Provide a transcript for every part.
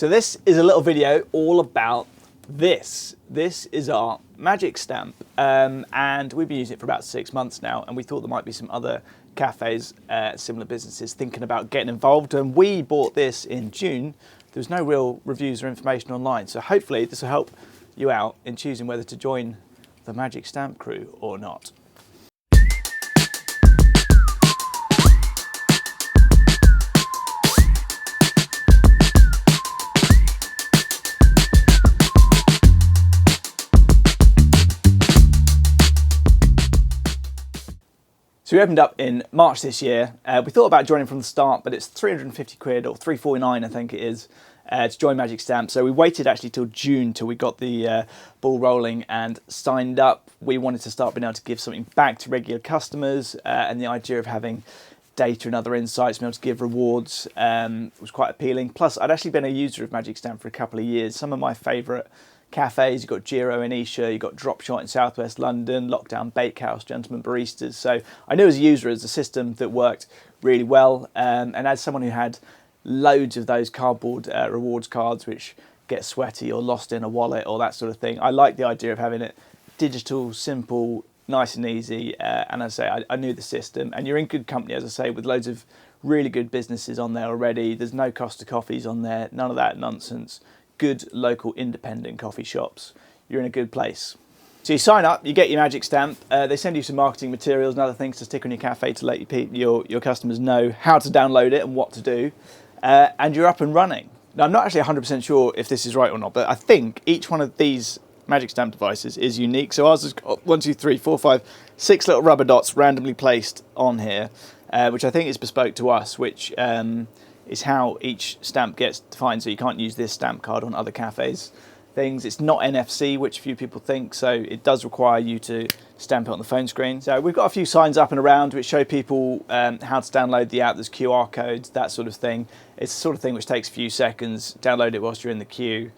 So this is a little video all about this. This is our magic stamp, and we've been using it for about 6 months now, and we thought there might be some other cafes, similar businesses thinking about getting involved, and we bought this in June. There was no real reviews or information online, so hopefully this will help you out in choosing whether to join the magic stamp crew or not. So we opened up in March this year. We thought about joining from the start, but it's 350 quid or 349, I think it is, to join Magic Stamp. So we waited actually till June till we got the ball rolling and signed up. We wanted to start being able to give something back to regular customers, and the idea of having data and other insights, being able to give rewards was quite appealing. Plus, I'd actually been a user of Magic Stamp for a couple of years. Some of my favourite cafes, you've got Giro in Esher, you've got Drop Shot in Southwest London, Lockdown Bakehouse, Gentleman Baristas. So I knew as a user as a system that worked really well, and as someone who had loads of those cardboard rewards cards which get sweaty or lost in a wallet or that sort of thing, I like the idea of having it digital, simple, nice and easy, and as I say, I knew the system, and you're in good company, as I say, with loads of really good businesses on there already. There's no Costa coffees on there, none of that nonsense. Good local independent coffee shops. You're in a good place. So you sign up, you get your magic stamp, they send you some marketing materials and other things to stick on your cafe to let your customers know how to download it and what to do, and you're up and running. Now I'm not actually 100% sure if this is right or not, but I think each one of these magic stamp devices is unique. So ours has got 1, 2, 3, 4, 5, 6 little rubber dots randomly placed on here, which I think is bespoke to us, which is how each stamp gets defined, so you can't use this stamp card on other cafes things. It's not NFC, which a few people think, so it does require you to stamp it on the phone screen. So we've got a few signs up and around which show people how to download the app. There's QR codes, that sort of thing. It's the sort of thing which takes a few seconds. Download it whilst you're in the queue,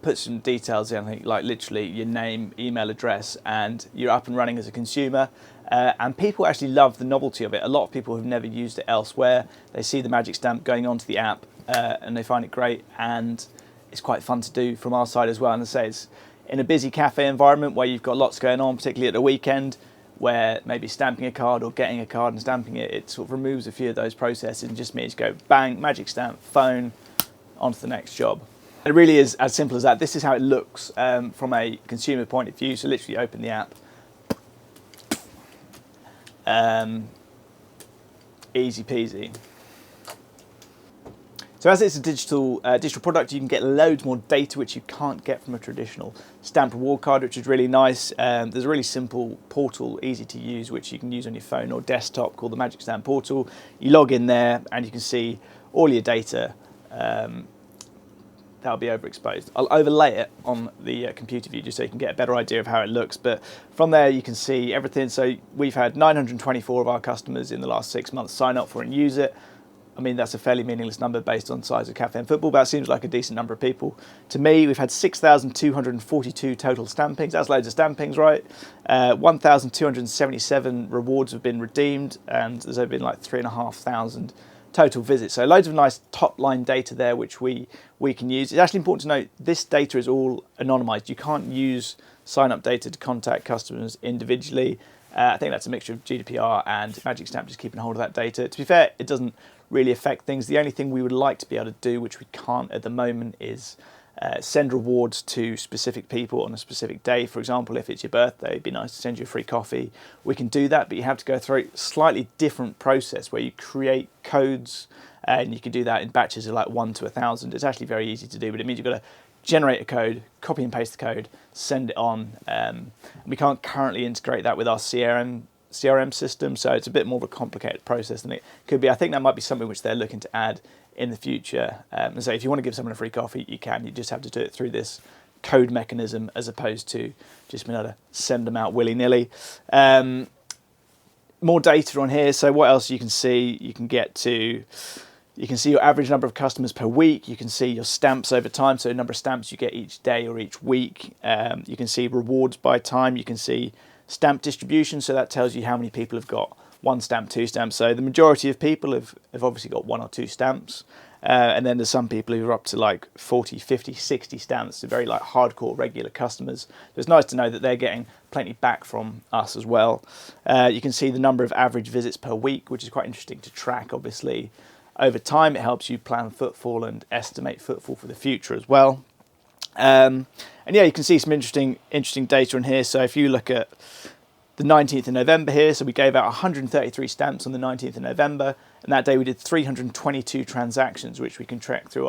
put some details in, I think, like literally your name, email address, and you're up and running as a consumer. And people actually love the novelty of it. A lot of people have never used it elsewhere. They see the magic stamp going onto the app and they find it great, and it's quite fun to do from our side as well. And as I say, it's in a busy cafe environment where you've got lots going on, particularly at the weekend, where maybe stamping a card or getting a card and stamping it, it sort of removes a few of those processes and just means go bang, magic stamp, phone, on to the next job. It really is as simple as that. This is how it looks from a consumer point of view. So literally open the app. Easy peasy. So as it's a digital product, you can get loads more data which you can't get from a traditional stamp reward card, which is really nice. There's a really simple portal, easy to use, which you can use on your phone or desktop, called the Magic Stamp Portal. You log in there and you can see all your data. That'll be overexposed. I'll overlay it on the computer view just so you can get a better idea of how it looks. But from there you can see everything. So we've had 924 of our customers in the last 6 months sign up for it and use it. I mean, that's a fairly meaningless number based on size of cafe and football, but it seems like a decent number of people. To me, we've had 6,242 total stampings. That's loads of stampings, right? 1,277 rewards have been redeemed, and there's been like 3,500 total visits. So loads of nice top line data there which we can use. It's actually important to note this data is all anonymized. You can't use sign up data to contact customers individually. I think that's a mixture of GDPR and Magic Stamp just keeping hold of that data. To be fair, it doesn't really affect things. The only thing we would like to be able to do, which we can't at the moment, is send rewards to specific people on a specific day. For example, if it's your birthday, it'd be nice to send you a free coffee. We can do that, but you have to go through a slightly different process where you create codes, and you can do that in batches of like 1 to 1,000. It's actually very easy to do, but it means you've got to generate a code, copy and paste the code, send it on. We can't currently integrate that with our CRM system, so it's a bit more of a complicated process than it could be. I think that might be something which they're looking to add in the future. And so if you want to give someone a free coffee, you can. You just have to do it through this code mechanism as opposed to just being able to send them out willy-nilly. More data on here. So what else you can see? You can see your average number of customers per week. You can see your stamps over time, so the number of stamps you get each day or each week. You can see rewards by time. You can see stamp distribution, so that tells you how many people have got 1 stamp, 2 stamps. So the majority of people have obviously got 1 or 2 stamps. And then there's some people who are up to like 40, 50, 60 stamps, so very like hardcore regular customers. So it's nice to know that they're getting plenty back from us as well. You can see the number of average visits per week, which is quite interesting to track, obviously. Over time, it helps you plan footfall and estimate footfall for the future as well. And yeah, you can see some interesting data in here. So if you look at the 19th of November here, so we gave out 133 stamps on the 19th of November, and that day we did 322 transactions, which we can track through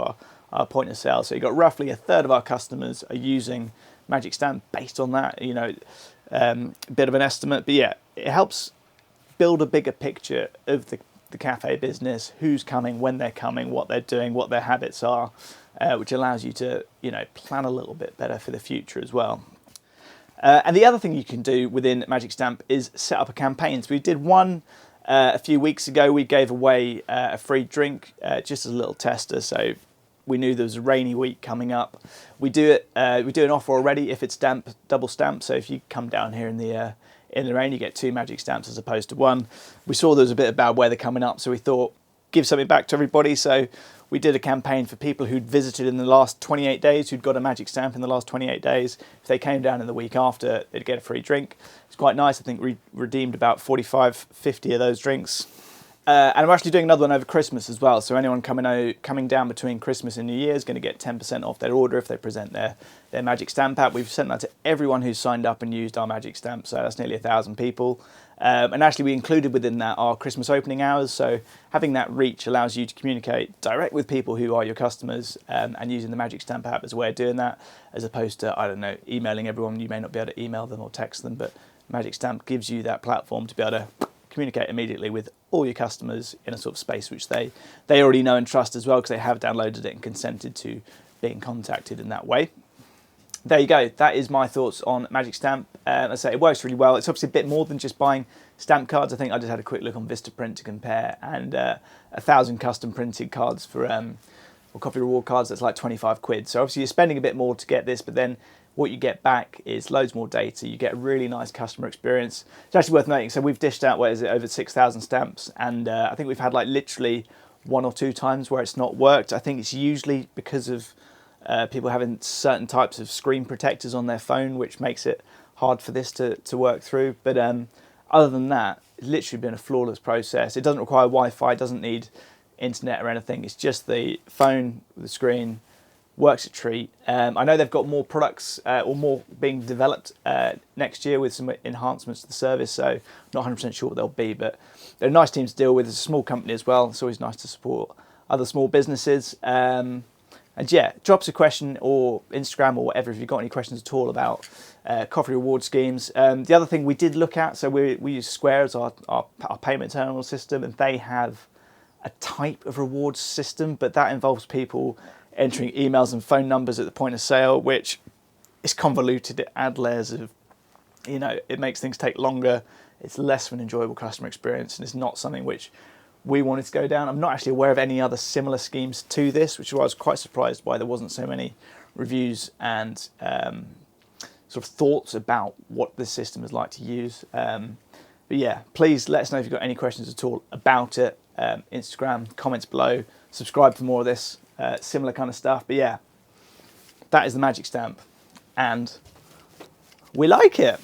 our point of sale. So you've got roughly a third of our customers are using Magic Stamp based on that, a bit of an estimate. But yeah, it helps build a bigger picture of the cafe business, who's coming, when they're coming, what they're doing, what their habits are, which allows you to, plan a little bit better for the future as well. And the other thing you can do within Magic Stamp is set up a campaign. So we did one a few weeks ago. We gave away a free drink just as a little tester. So we knew there was a rainy week coming up. We do an offer already if it's double stamp. So if you come down here in the rain, you get 2 Magic Stamps as opposed to 1. We saw there was a bit of bad weather coming up, so we thought give something back to everybody. So we did a campaign for people who'd visited in the last 28 days, who'd got a Magic Stamp in the last 28 days. If they came down in the week after, they'd get a free drink. It's quite nice. I think we redeemed about 45, 50 of those drinks. And we're actually doing another one over Christmas as well. So anyone coming down between Christmas and New Year is going to get 10% off their order if they present their Magic Stamp app. We've sent that to everyone who's signed up and used our Magic Stamp. So that's nearly 1,000 people. And actually we included within that our Christmas opening hours. So having that reach allows you to communicate direct with people who are your customers, and using the Magic Stamp app as a way of doing that, as opposed to, emailing everyone. You may not be able to email them or text them, but Magic Stamp gives you that platform to be able to communicate immediately with all your customers in a sort of space which they already know and trust as well, because they have downloaded it and consented to being contacted in that way. There you go. That is my thoughts on Magic Stamp. I say it works really well. It's obviously a bit more than just buying stamp cards. I think I just had a quick look on Vistaprint to compare, and 1,000 custom printed cards for or coffee reward cards, that's like 25 quid. So obviously you're spending a bit more to get this, but then what you get back is loads more data. You get a really nice customer experience. It's actually worth noting. So we've dished out, over 6,000 stamps, and I think we've had like literally 1 or 2 times where it's not worked. I think it's usually because of people having certain types of screen protectors on their phone, which makes it hard for this to work through. But other than that, it's literally been a flawless process. It doesn't require Wi-Fi, doesn't need internet or anything. It's just the phone with the screen. Works a treat. I know they've got more products or more being developed next year with some enhancements to the service, so I'm not 100% sure what they'll be, but they're a nice team to deal with. It's a small company as well. It's always nice to support other small businesses. And yeah, drop us a question or Instagram or whatever if you've got any questions at all about coffee reward schemes. The other thing we did look at, so we use Square as our payment terminal system, and they have a type of rewards system, but that involves people entering emails and phone numbers at the point of sale, which is convoluted. It adds layers of, it makes things take longer. It's less of an enjoyable customer experience, and it's not something which we wanted to go down. I'm not actually aware of any other similar schemes to this, which is why I was quite surprised why there wasn't so many reviews and sort of thoughts about what this system is like to use. But yeah, please let us know if you've got any questions at all about it. Instagram, comments below, subscribe for more of this similar kind of stuff. But yeah, that is the Magic Stamp, and we like it.